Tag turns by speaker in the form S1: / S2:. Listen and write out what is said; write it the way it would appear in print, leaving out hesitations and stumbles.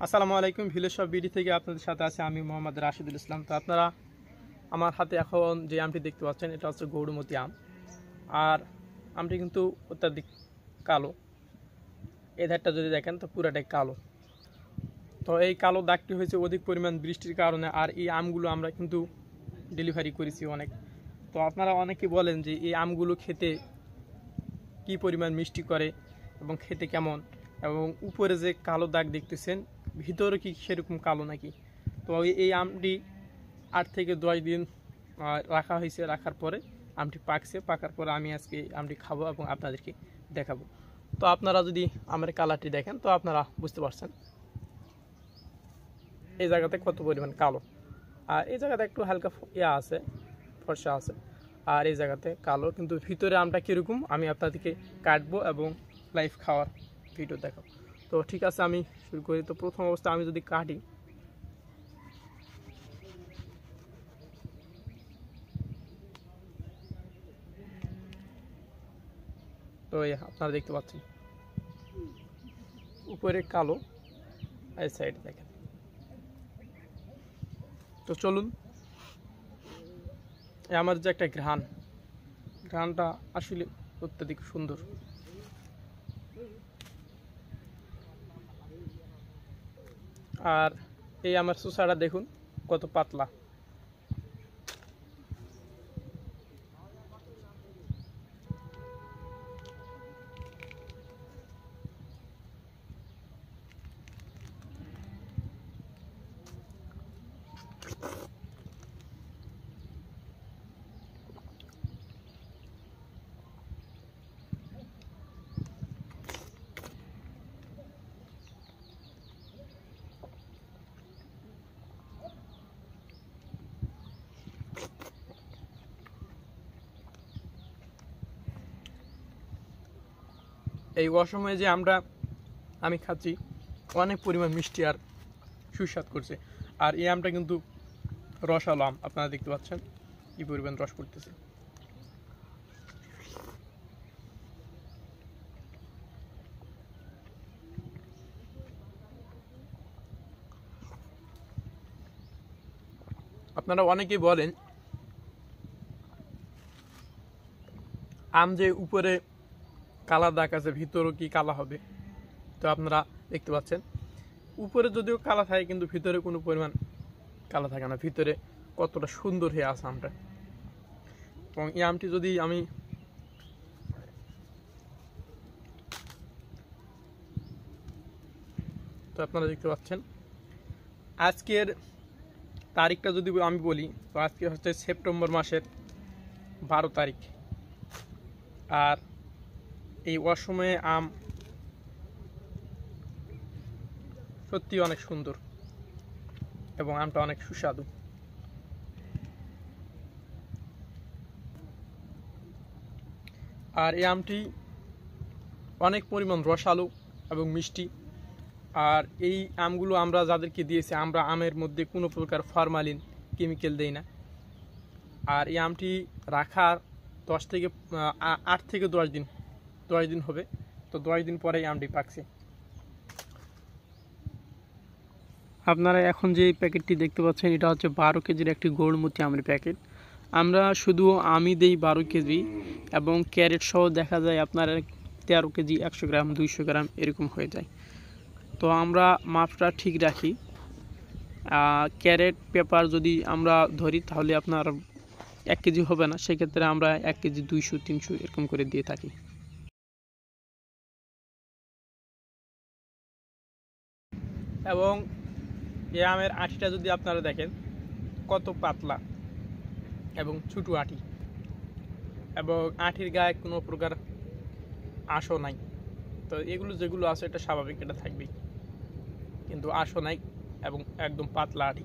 S1: আসসালামু আলাইকুম। ভিলেজ সব বিডি থেকে আপনাদের সাথে আছে আমি মোহাম্মদ রাশিদুল ইসলাম। তো আপনারা আমার হাতে এখন যে আমটি দেখতে পাচ্ছেন এটা হচ্ছে গৌড়মতি আম। আর আমটি কিন্তু অত্যাধিক কালো। এই ধারটা যদি দেখেন তো পুরাটাই কালো। তো এই কালো দাগটি হয়েছে অধিক পরিমাণ বৃষ্টির কারণে। আর এই আমগুলো আমরা কিন্তু ডেলিভারি করেছি অনেক। তো আপনারা অনেকে বলেন যে এই আমগুলো খেতে কি পরিমাণ মিষ্টি করে এবং খেতে কেমন, এবং উপরে যে কালো দাগ দেখতেছেন ভিতরে কি সেরকম কালো নাকি। তো এই আমটি 8 থেকে 10 দিন রাখা হয়েছে। রাখার পরে আমটি পাকছে, পাকার পরে আমি আজকে আমটি খাবো এবং আপনাদেরকে দেখাবো। তো আপনারা যদি আমের কালারটি দেখেন তো আপনারা বুঝতে পারছেন এই জায়গাতে কত পরিমাণ কালো, আর এই জায়গাতে একটু হালকা আছে, ফর্সা আছে, আর এই জায়গাতে কালো। কিন্তু ভিতরে আমটা কীরকম আমি আপনাদেরকে কাটবো এবং লাইভ খাওয়ার ভিডিও দেখাবো। তো ঠিক আছে, আমি শুরু করি। তো প্রথম অবস্থা আমি যদি কাটি, তো আপনারা দেখতে পাচ্ছেন উপরে কালো, এই সাইডে দেখেন। তো চলুন, আমার যে একটা ঘ্রাণটা আসলে অত্যাধিক সুন্দর। আর এই আমার চোষাটা দেখুন কত পাতলা। এই অসময়ে যে আমি খাচ্ছি অনেক পরিমাণ মিষ্টি আর সুস্বাদ করছে। আর এই আমটা কিন্তু রসালো আম, আপনারা দেখতে পাচ্ছেন কি পরিমাণ রস পড়তেছে। আপনারা অনেকেই বলেন আম যে উপরে কালা দাগ আছে ভিতরে কি কালা হবে। তো আপনারা দেখতে পাচ্ছেন উপরে যদিও কালা থাকে কিন্তু ভিতরে কোনো পরিমাণ কালা থাকে না। ভিতরে কতটা সুন্দর হয়ে আছে আমটা। এবং এই আমটি যদি আমি তো আপনারা দেখতে পাচ্ছেন আজকের তারিখটা যদি আমি বলি তো আজকে হচ্ছে সেপ্টেম্বর মাসের 12 তারিখ। আর এই অসময়ে আম সত্যি অনেক সুন্দর এবং আমটা অনেক সুস্বাদু। আর এই আমটি অনেক পরিমাণ রসালো এবং মিষ্টি। আর এই আমগুলো আমরা যাদেরকে দিয়েছি আমরা আমের মধ্যে কোনো প্রকার ফরমালিন কেমিক্যাল দেই না। আর এই আমটি রাখার 8 থেকে 10 দিন হবে। তো 10 দিন পরেই আমটি পাকছে। আপনারা এখন যে প্যাকেটটি দেখতে পাচ্ছেন এটা হচ্ছে 12 কেজির একটি গৌড়মতি আমের প্যাকেট। আমরা শুধু আমি দেই 12 কেজি এবং ক্যারেট সহ দেখা যায় আপনার 13 কেজি, 100 গ্রাম, 200 গ্রাম এরকম হয়ে যায়। তো আমরা মাপটা ঠিক রাখি। ক্যারেট পেপার যদি আমরা ধরি তাহলে আপনার 1 কেজি হবে না, সেক্ষেত্রে আমরা 1 কেজি 200, 300 এরকম করে দিয়ে থাকি। এবং এই আমের আঁটিটা যদি আপনারা দেখেন কত পাতলা এবং ছোটো আঁটি, এবং আঁটির গায়ে কোনো প্রকার আঁশও নাই। তো এগুলো যেগুলো আছে এটা স্বাভাবিক, এটা থাকবেই, কিন্তু আঁশও নাই এবং একদম পাতলা আঁটি।